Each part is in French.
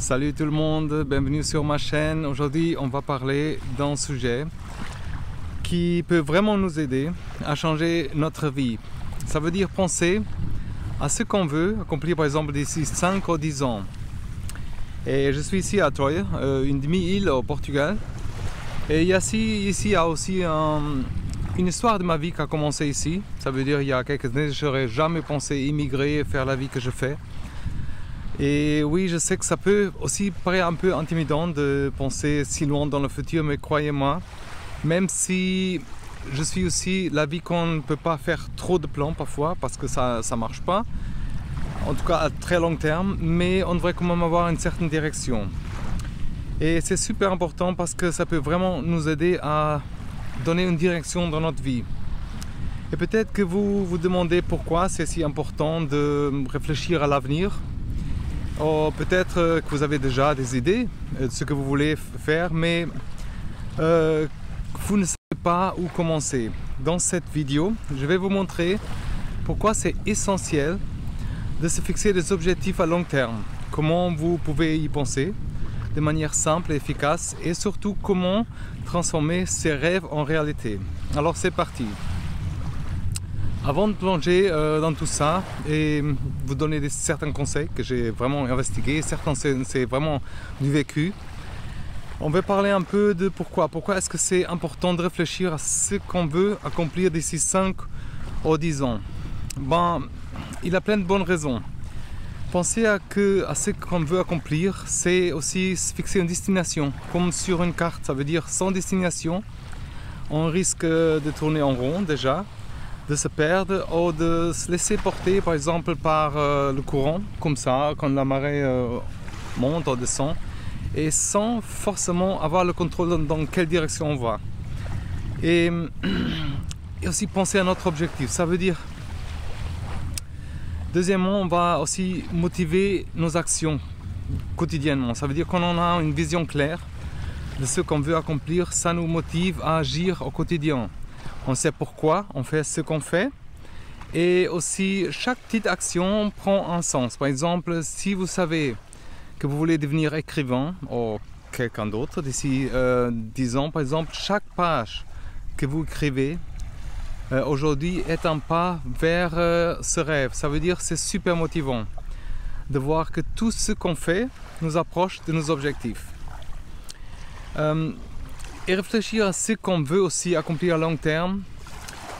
Salut tout le monde, bienvenue sur ma chaîne. Aujourd'hui, on va parler d'un sujet qui peut vraiment nous aider à changer notre vie. Ça veut dire penser à ce qu'on veut accomplir, par exemple, d'ici 5 ou 10 ans. Et je suis ici à Troyes, une demi-île au Portugal. Et ici, il y a aussi une histoire de ma vie qui a commencé ici. Ça veut dire il y a quelques années, je n'aurais jamais pensé immigrer et faire la vie que je fais. Et oui, je sais que ça peut aussi paraître un peu intimidant de penser si loin dans le futur, mais croyez-moi, même si je suis aussi l'avis qu'on ne peut pas faire trop de plans parfois, parce que ça ne marche pas, en tout cas à très long terme, mais on devrait quand même avoir une certaine direction. Et c'est super important parce que ça peut vraiment nous aider à donner une direction dans notre vie. Et peut-être que vous vous demandez pourquoi c'est si important de réfléchir à l'avenir. Ou peut-être que vous avez déjà des idées de ce que vous voulez faire, mais vous ne savez pas où commencer. Dans cette vidéo, je vais vous montrer pourquoi c'est essentiel de se fixer des objectifs à long terme. Comment vous pouvez y penser de manière simple et efficace, et surtout comment transformer ses rêves en réalité. Alors c'est parti. Avant de plonger dans tout ça et vous donner certains conseils que j'ai vraiment investigués, certains c'est vraiment du vécu, on va parler un peu de pourquoi. Pourquoi est-ce que c'est important de réfléchir à ce qu'on veut accomplir d'ici 5 ou 10 ans. Ben, il a plein de bonnes raisons. Penser à ce qu'on veut accomplir, c'est aussi se fixer une destination, comme sur une carte. Ça veut dire sans destination, on risque de tourner en rond déjà, de se perdre ou de se laisser porter par exemple par le courant, comme ça, quand la marée monte ou descend, et sans forcément avoir le contrôle dans quelle direction on va. Et aussi penser à notre objectif, ça veut dire, deuxièmement, on va aussi motiver nos actions quotidiennement, ça veut dire qu'on en a une vision claire de ce qu'on veut accomplir, ça nous motive à agir au quotidien. On sait pourquoi on fait ce qu'on fait, et aussi chaque petite action prend un sens. Par exemple, si vous savez que vous voulez devenir écrivain ou quelqu'un d'autre d'ici 10 ans, par exemple, chaque page que vous écrivez aujourd'hui est un pas vers ce rêve. Ça veut dire que c'est super motivant de voir que tout ce qu'on fait nous approche de nos objectifs. Et réfléchir à ce qu'on veut aussi accomplir à long terme,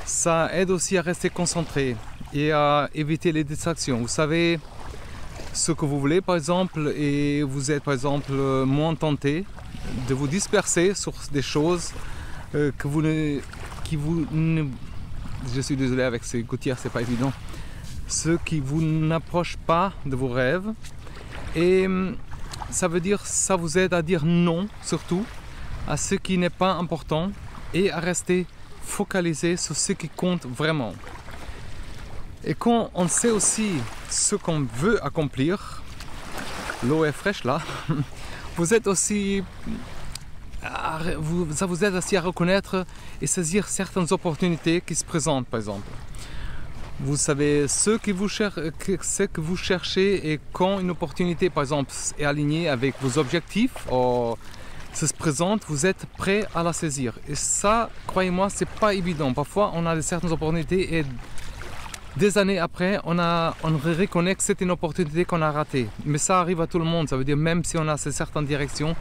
ça aide aussi à rester concentré et à éviter les distractions. Vous savez ce que vous voulez par exemple, et vous êtes par exemple moins tenté de vous disperser sur des choses je suis désolé avec ces gouttières, c'est pas évident, ceux qui vous n'approchent pas de vos rêves. Et ça veut dire, ça vous aide à dire non surtout à ce qui n'est pas important et à rester focalisé sur ce qui compte vraiment. Et quand on sait aussi ce qu'on veut accomplir, l'eau est fraîche là, vous êtes aussi, ça vous aide aussi à reconnaître et saisir certaines opportunités qui se présentent par exemple. Vous savez ce que vous cherchez, et quand une opportunité par exemple est alignée avec vos objectifs ou se présente, vous êtes prêt à la saisir. Et ça, croyez-moi, c'est pas évident. Parfois, on a certaines opportunités et des années après, on reconnaît que c'était une opportunité qu'on a ratée. Mais ça arrive à tout le monde. Ça veut dire même si on a certaines directions,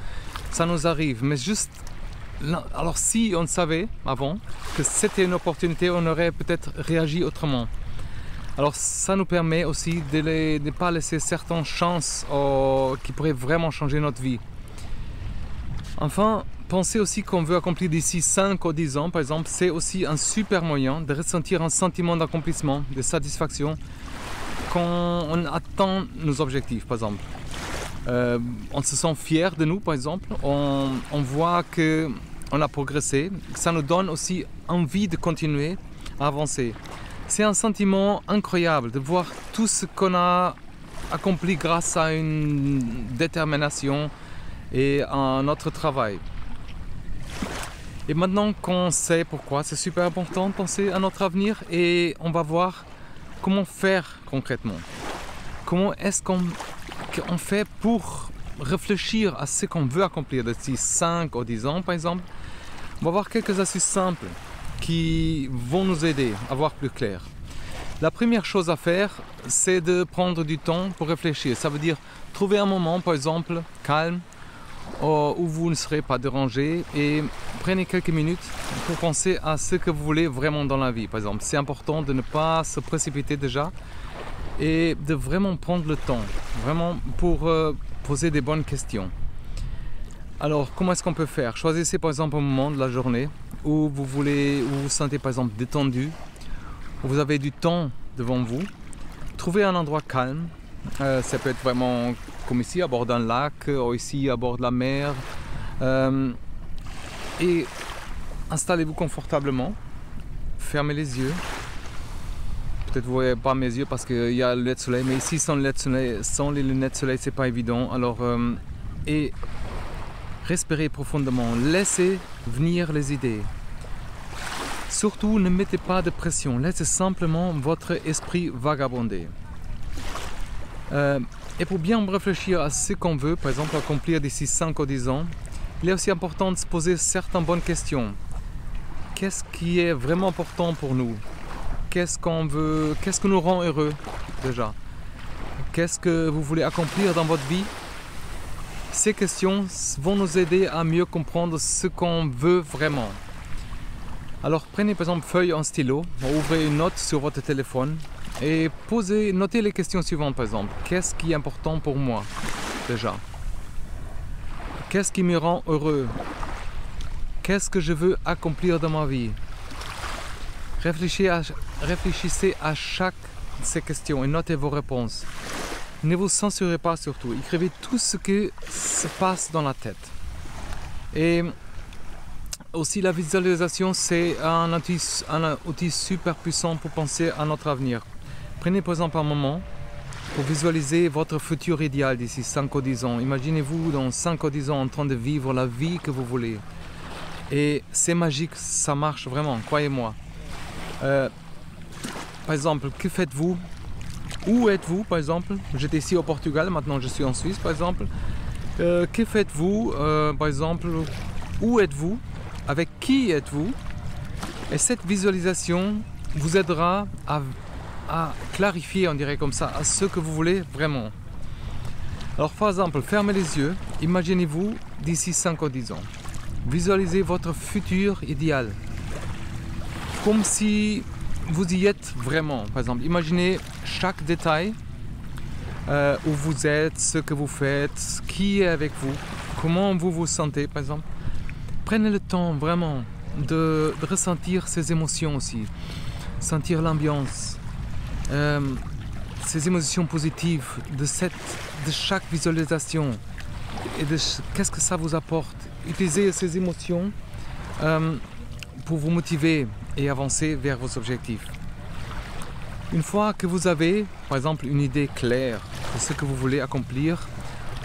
ça nous arrive. Mais juste, alors si on savait avant que c'était une opportunité, on aurait peut-être réagi autrement. Alors ça nous permet aussi de ne pas laisser certaines chances qui pourraient vraiment changer notre vie. Enfin, pensez aussi qu'on veut accomplir d'ici 5 ou 10 ans, par exemple, c'est aussi un super moyen de ressentir un sentiment d'accomplissement, de satisfaction quand on atteint nos objectifs, par exemple. On se sent fier de nous, par exemple, on voit qu'on a progressé, ça nous donne aussi envie de continuer à avancer. C'est un sentiment incroyable de voir tout ce qu'on a accompli grâce à une détermination et à notre travail. Et maintenant qu'on sait pourquoi, c'est super important de penser à notre avenir, et on va voir comment faire concrètement. Comment est-ce qu'on fait pour réfléchir à ce qu'on veut accomplir d'ici 5 ou 10 ans, par exemple, on va voir quelques astuces simples qui vont nous aider à voir plus clair. La première chose à faire, c'est de prendre du temps pour réfléchir. Ça veut dire trouver un moment, par exemple, calme, où vous ne serez pas dérangé, et prenez quelques minutes pour penser à ce que vous voulez vraiment dans la vie. Par exemple, c'est important de ne pas se précipiter déjà et de vraiment prendre le temps, vraiment pour poser des bonnes questions. Alors, comment est-ce qu'on peut faire? Choisissez par exemple un moment de la journée où vous vous sentez par exemple détendu, où vous avez du temps devant vous. Trouvez un endroit calme. Ça peut être vraiment comme ici, à bord d'un lac, ou ici, à bord de la mer. Et installez-vous confortablement. Fermez les yeux. Peut-être vous ne voyez pas mes yeux parce qu'il y a le lunettes de soleil, mais ici, sans les lunettes de soleil, c'est pas évident. Alors, et respirez profondément. Laissez venir les idées. Surtout, ne mettez pas de pression. Laissez simplement votre esprit vagabonder. Et pour bien réfléchir à ce qu'on veut, par exemple, accomplir d'ici 5 ou 10 ans, il est aussi important de se poser certaines bonnes questions. Qu'est-ce qui est vraiment important pour nous? Qu'est-ce qu'on veut? Qu'est-ce qui nous rend heureux déjà? Qu'est-ce que vous voulez accomplir dans votre vie? Ces questions vont nous aider à mieux comprendre ce qu'on veut vraiment. Alors prenez par exemple feuille en stylo, ouvrez une note sur votre téléphone et notez les questions suivantes par exemple. Qu'est-ce qui est important pour moi déjà? Qu'est-ce qui me rend heureux? Qu'est-ce que je veux accomplir dans ma vie? Réfléchissez à chaque de ces questions et notez vos réponses. Ne vous censurez pas surtout, écrivez tout ce qui se passe dans la tête. Et aussi la visualisation, c'est un outil super puissant pour penser à notre avenir. Prenez par exemple un moment pour visualiser votre futur idéal d'ici 5 ou 10 ans. Imaginez-vous dans 5 ou 10 ans en train de vivre la vie que vous voulez. Et c'est magique, ça marche vraiment, croyez-moi. Par exemple, que faites-vous? Où êtes-vous par exemple? J'étais ici au Portugal, maintenant je suis en Suisse par exemple. Que faites-vous par exemple? Où êtes-vous? Avec qui êtes-vous? Et cette visualisation vous aidera à clarifier, on dirait comme ça, à ce que vous voulez vraiment. Alors par exemple, fermez les yeux, imaginez-vous d'ici 5 ou 10 ans. Visualisez votre futur idéal. Comme si vous y êtes vraiment. Par exemple, imaginez chaque détail, où vous êtes, ce que vous faites, qui est avec vous, comment vous vous sentez par exemple. Prenez le temps vraiment de ressentir ces émotions aussi, sentir l'ambiance, ces émotions positives de chaque visualisation et de qu'est-ce que ça vous apporte. Utilisez ces émotions pour vous motiver et avancer vers vos objectifs. Une fois que vous avez, par exemple, une idée claire de ce que vous voulez accomplir,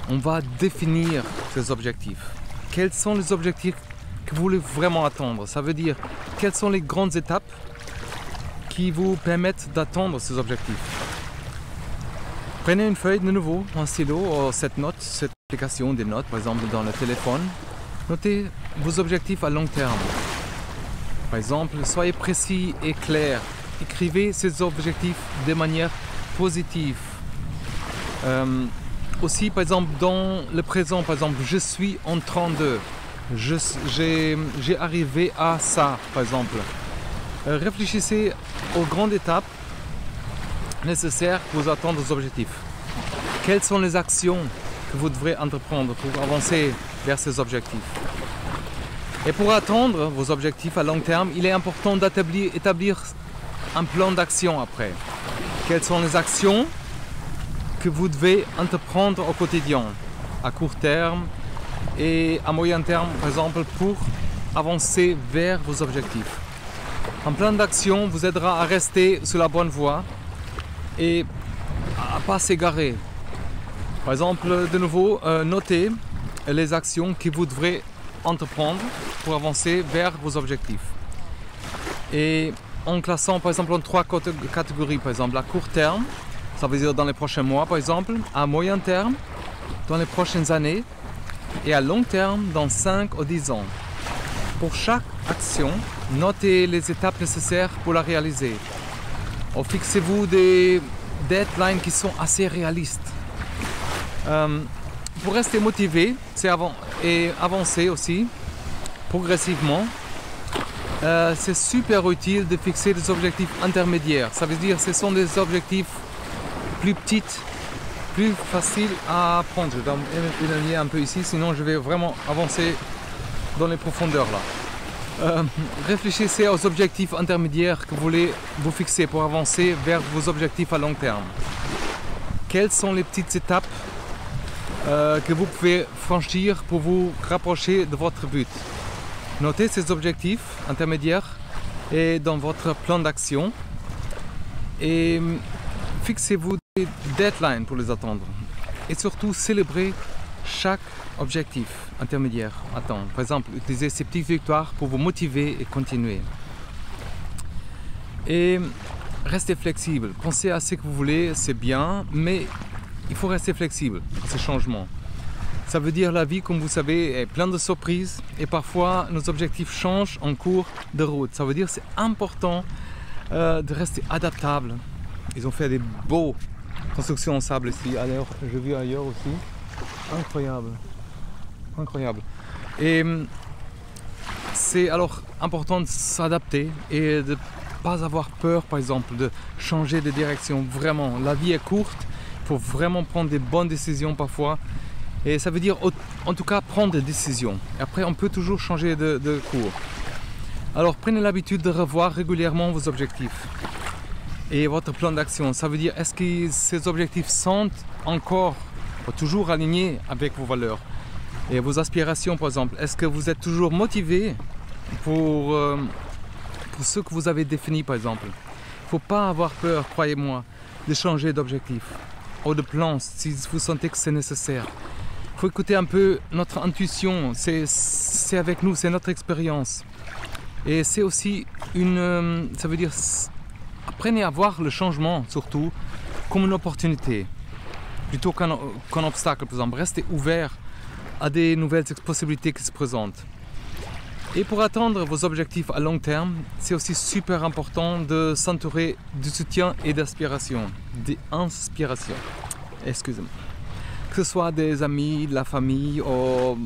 on va définir ces objectifs. Quels sont les objectifs que vous voulez vraiment atteindre? Ça veut dire, quelles sont les grandes étapes qui vous permettent d'atteindre ces objectifs? Prenez une feuille de nouveau, un stylo, ou cette application des notes, par exemple dans le téléphone. Notez vos objectifs à long terme. Par exemple, soyez précis et clair. Écrivez ces objectifs de manière positive. Aussi, par exemple, dans le présent, par exemple, je suis en train de, j'ai arrivé à ça, par exemple. Réfléchissez aux grandes étapes nécessaires pour atteindre vos objectifs. Quelles sont les actions que vous devrez entreprendre pour avancer vers ces objectifs? Et pour atteindre vos objectifs à long terme, il est important d'établir un plan d'action après. Quelles sont les actions que vous devez entreprendre au quotidien, à court terme et à moyen terme, par exemple, pour avancer vers vos objectifs. Un plan d'action vous aidera à rester sur la bonne voie et à ne pas s'égarer. Par exemple, de nouveau, notez les actions que vous devrez entreprendre pour avancer vers vos objectifs. Et en classant par exemple en 3 catégories, par exemple à court terme, ça veut dire dans les prochains mois par exemple, à moyen terme dans les prochaines années et à long terme dans 5 ou 10 ans. Pour chaque action, notez les étapes nécessaires pour la réaliser. Fixez-vous des deadlines qui sont assez réalistes. Pour rester motivé et avancer aussi progressivement, c'est super utile de fixer des objectifs intermédiaires. Ça veut dire que ce sont des objectifs plus petits, plus faciles à prendre. Je dois éloigner un peu ici, sinon je vais vraiment avancer dans les profondeurs là. Réfléchissez aux objectifs intermédiaires que vous voulez vous fixer pour avancer vers vos objectifs à long terme. Quelles sont les petites étapes que vous pouvez franchir pour vous rapprocher de votre but? Notez ces objectifs intermédiaires et dans votre plan d'action et fixez-vous des deadlines pour les atteindre. Et surtout, célébrez chaque objectif intermédiaire. Par exemple, utilisez ces petites victoires pour vous motiver et continuer. Et restez flexible. Pensez à ce que vous voulez, c'est bien, mais il faut rester flexible à ces changements. Ça veut dire la vie, comme vous savez, est pleine de surprises et parfois nos objectifs changent en cours de route. Ça veut dire que c'est important de rester adaptable. Ils ont fait des beaux constructions en sable ici. Alors, j'ai vu ailleurs aussi. Incroyable. Incroyable. Et c'est alors important de s'adapter et de ne pas avoir peur, par exemple, de changer de direction. Vraiment, la vie est courte. Il faut vraiment prendre des bonnes décisions parfois. Et ça veut dire, en tout cas, prendre des décisions. Et après, on peut toujours changer de cours. Alors, prenez l'habitude de revoir régulièrement vos objectifs et votre plan d'action. Ça veut dire, est-ce que ces objectifs sont encore toujours alignés avec vos valeurs et vos aspirations, par exemple? Est-ce que vous êtes toujours motivé pour ce que vous avez défini, par exemple? Il ne faut pas avoir peur, croyez-moi, de changer d'objectif ou de plan si vous sentez que c'est nécessaire. Il faut écouter un peu notre intuition, c'est avec nous, c'est notre expérience. Et c'est aussi ça veut dire, apprenez à voir le changement surtout comme une opportunité, plutôt qu'un obstacle, par exemple. Restez ouvert à des nouvelles possibilités qui se présentent. Et pour atteindre vos objectifs à long terme, c'est aussi super important de s'entourer du soutien et d'inspiration, excusez-moi. Que ce soit des amis, de la famille, ou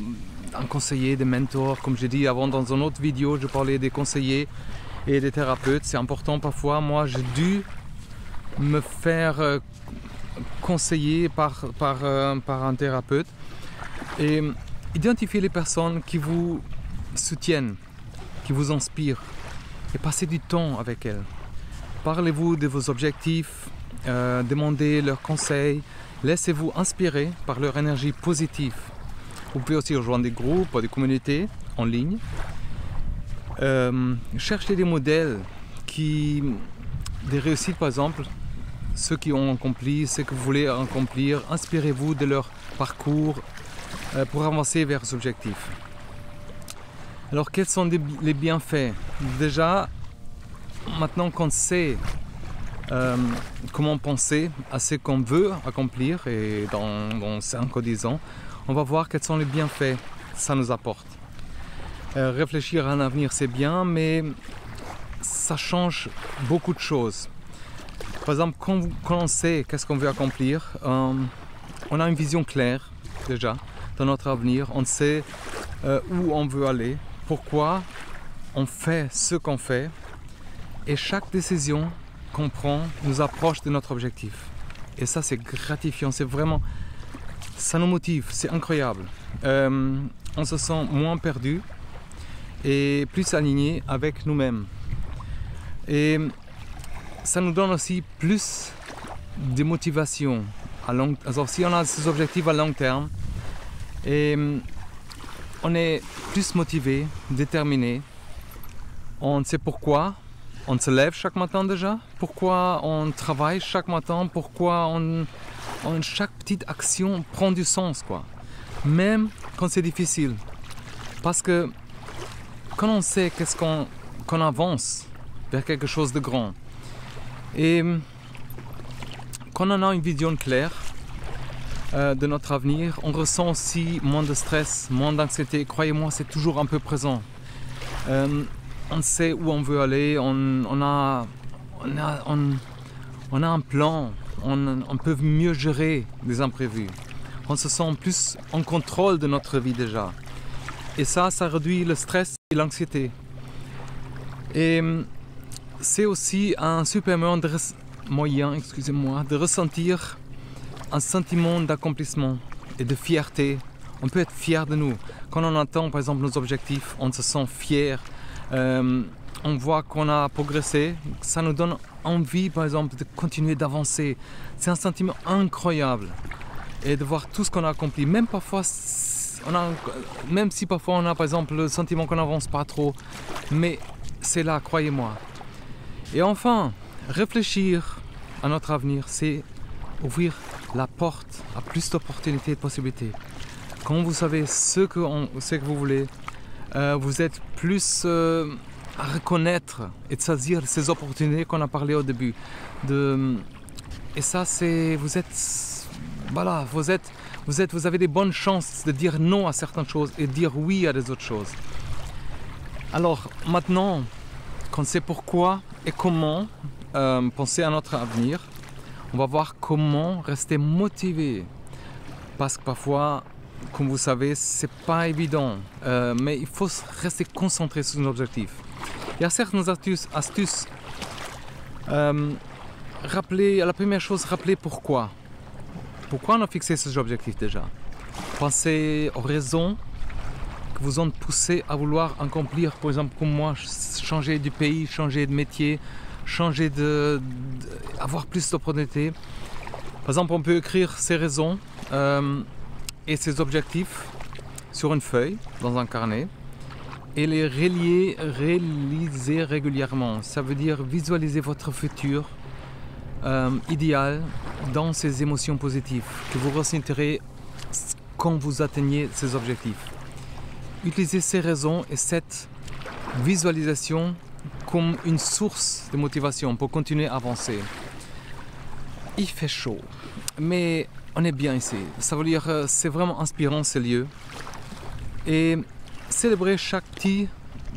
un conseiller, des mentors. Comme j'ai dit avant dans une autre vidéo, je parlais des conseillers et des thérapeutes. C'est important parfois. Moi, j'ai dû me faire conseiller par un thérapeute. Et identifier les personnes qui vous soutiennent, qui vous inspirent. Et passez du temps avec elles. Parlez-vous de vos objectifs, demandez leurs conseils. Laissez-vous inspirer par leur énergie positive. Vous pouvez aussi rejoindre des groupes ou des communautés en ligne. Cherchez des modèles des réussites, par exemple, ceux qui ont accompli ce que vous voulez accomplir. Inspirez-vous de leur parcours pour avancer vers vos objectifs. Alors, quels sont les bienfaits? Déjà, maintenant qu'on sait comment penser à ce qu'on veut accomplir et dans 5 ou 10 ans, on va voir quels sont les bienfaits que ça nous apporte. Réfléchir à un avenir, c'est bien, mais ça change beaucoup de choses. Par exemple, quand on sait qu'est-ce qu'on veut accomplir, on a une vision claire déjà dans notre avenir, on sait où on veut aller, pourquoi on fait ce qu'on fait, et chaque décision qu'on prend nous approche de notre objectif. Et ça, c'est gratifiant, c'est vraiment, ça nous motive, c'est incroyable. On se sent moins perdu et plus aligné avec nous-mêmes. Et ça nous donne aussi plus de motivation. Alors, si on a ces objectifs à long terme, et on est plus motivé, déterminé, on sait pourquoi on se lève chaque matin déjà, pourquoi on travaille chaque matin, pourquoi chaque petite action prend du sens, quoi. Même quand c'est difficile. Parce que quand on sait qu'on avance vers quelque chose de grand, et quand on a une vision claire, de notre avenir, on ressent aussi moins de stress, moins d'anxiété. Croyez-moi, c'est toujours un peu présent. On sait où on veut aller, on a un plan, on peut mieux gérer les imprévus. On se sent plus en contrôle de notre vie déjà. Et ça réduit le stress et l'anxiété. Et c'est aussi un super moyen de ressentir un sentiment d'accomplissement et de fierté. On peut être fier de nous. Quand on atteint par exemple nos objectifs, on se sent fier. On voit qu'on a progressé. Ça nous donne envie par exemple de continuer d'avancer. C'est un sentiment incroyable. Et de voir tout ce qu'on a accompli. Même si parfois on a par exemple le sentiment qu'on n'avance pas trop. Mais c'est là, croyez-moi. Et enfin, réfléchir à notre avenir, c'est ouvrir la porte à plus d'opportunités et de possibilités. Quand vous savez ce que vous voulez, vous êtes plus à reconnaître et de saisir ces opportunités qu'on a parlé au début. Et ça, vous avez des bonnes chances de dire non à certaines choses et de dire oui à des autres choses. Alors maintenant qu'on sait pourquoi et comment penser à notre avenir, on va voir comment rester motivé. Parce que parfois, comme vous savez, c'est pas évident, mais il faut rester concentré sur nos objectifs. Il y a certaines astuces. La première chose, rappelez pourquoi. Pourquoi on a fixé ces objectifs déjà? Pensez aux raisons qui vous ont poussé à vouloir accomplir, par exemple comme moi, changer de pays, changer de métier, avoir plus d'opportunités. Par exemple, on peut écrire ces raisons et ces objectifs sur une feuille, dans un carnet, et les réaliser régulièrement. Ça veut dire visualiser votre futur idéal dans ces émotions positives que vous ressentirez quand vous atteignez ces objectifs. Utilisez ces raisons et cette visualisation comme une source de motivation pour continuer à avancer. Il fait chaud, mais on est bien ici. Ça veut dire c'est vraiment inspirant ces lieux. Et célébrer chaque petit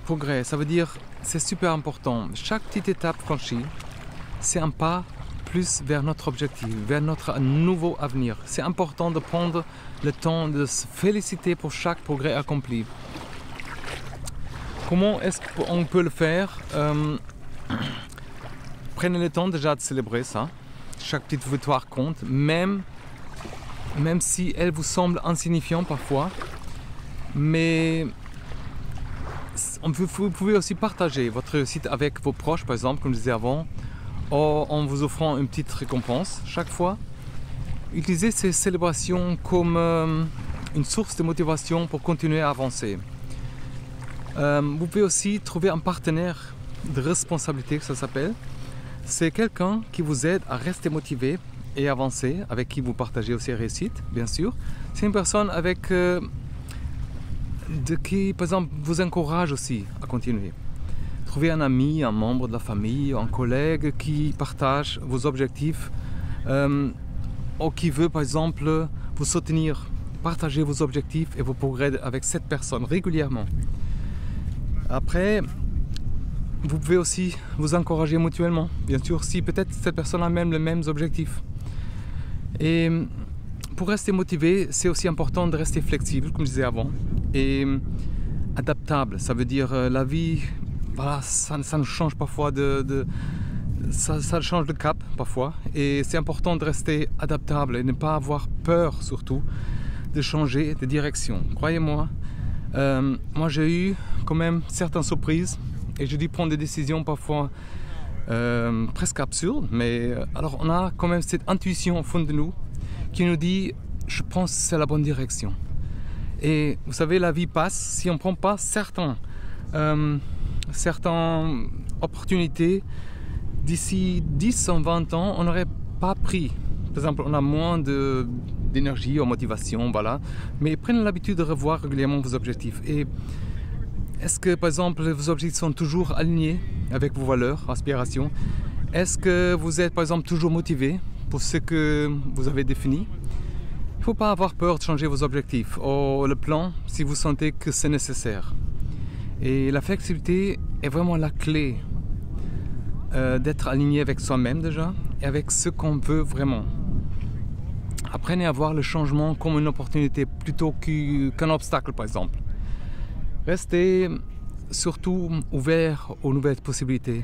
progrès, ça veut dire c'est super important. Chaque petite étape franchie, c'est un pas plus vers notre objectif, vers notre nouveau avenir. C'est important de prendre le temps de se féliciter pour chaque progrès accompli. Comment est-ce qu'on peut le faire? Prenez le temps déjà de célébrer ça. Chaque petite victoire compte, même si elle vous semble insignifiante parfois. Mais vous pouvez aussi partager votre réussite avec vos proches, par exemple, comme je disais avant, en vous offrant une petite récompense chaque fois. Utilisez ces célébrations comme une source de motivation pour continuer à avancer. Vous pouvez aussi trouver un partenaire de responsabilité, que ça s'appelle. C'est quelqu'un qui vous aide à rester motivé et avancer, avec qui vous partagez aussi réussite, bien sûr. C'est une personne qui, par exemple, vous encourage aussi à continuer. Trouvez un ami, un membre de la famille, un collègue qui partage vos objectifs ou qui veut, par exemple, vous soutenir. Partagez vos objectifs et vos progrès avec cette personne régulièrement. Après, vous pouvez aussi vous encourager mutuellement, bien sûr, si peut-être cette personne a même les mêmes objectifs. Et pour rester motivé, c'est aussi important de rester flexible, comme je disais avant, et adaptable. Ça veut dire la vie, voilà, ça nous change parfois ça change de cap parfois, et c'est important de rester adaptable et ne pas avoir peur surtout de changer de direction. Croyez-moi. Moi j'ai eu quand même certaines surprises et j'ai dû prendre des décisions parfois presque absurdes, mais alors on a quand même cette intuition au fond de nous qui nous dit je pense que c'est la bonne direction. Et vous savez, la vie passe si on ne prend pas certaines opportunités. D'ici 10 ou 20 ans, on n'aurait pas pris. Par exemple, on a moins d'énergie ou motivation, voilà. Mais prenez l'habitude de revoir régulièrement vos objectifs. Et est-ce que, par exemple, vos objectifs sont toujours alignés avec vos valeurs, aspirations? Est-ce que vous êtes, par exemple, toujours motivé pour ce que vous avez défini? ne faut pas avoir peur de changer vos objectifs ou le plan si vous sentez que c'est nécessaire. Et la flexibilité est vraiment la clé d'être aligné avec soi-même déjà et avec ce qu'on veut vraiment. Apprenez à voir le changement comme une opportunité plutôt qu'un obstacle par exemple. Restez surtout ouvert aux nouvelles possibilités.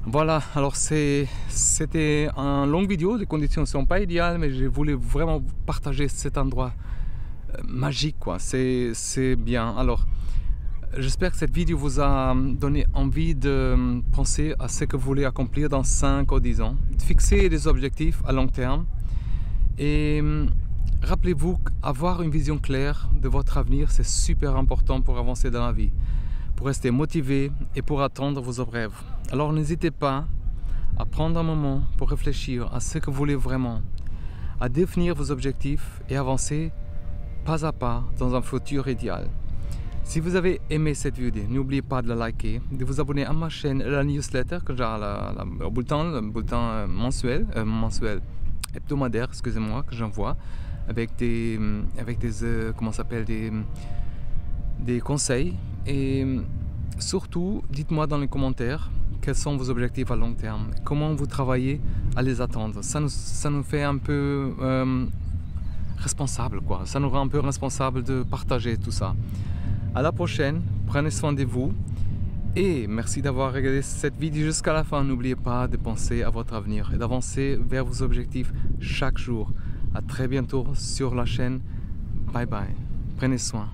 Voilà, alors c'était une longue vidéo, les conditions ne sont pas idéales, mais je voulais vraiment partager cet endroit magique, quoi. C'est bien. Alors, j'espère que cette vidéo vous a donné envie de penser à ce que vous voulez accomplir dans 5 ou 10 ans. Fixez des objectifs à long terme et rappelez-vous qu'avoir une vision claire de votre avenir, c'est super important pour avancer dans la vie, pour rester motivé et pour atteindre vos rêves. Alors n'hésitez pas à prendre un moment pour réfléchir à ce que vous voulez vraiment, à définir vos objectifs et avancer pas à pas dans un futur idéal. Si vous avez aimé cette vidéo, n'oubliez pas de la liker, de vous abonner à ma chaîne et à la newsletter, que j'ai le bulletin hebdomadaire, excusez-moi, que j'envoie avec des conseils. Et surtout, dites-moi dans les commentaires quels sont vos objectifs à long terme, comment vous travaillez à les atteindre. Ça nous fait un peu responsable, quoi. Ça nous rend un peu responsable de partager tout ça. À la prochaine, prenez soin de vous et merci d'avoir regardé cette vidéo jusqu'à la fin. N'oubliez pas de penser à votre avenir et d'avancer vers vos objectifs chaque jour. À très bientôt sur la chaîne. Bye bye. Prenez soin.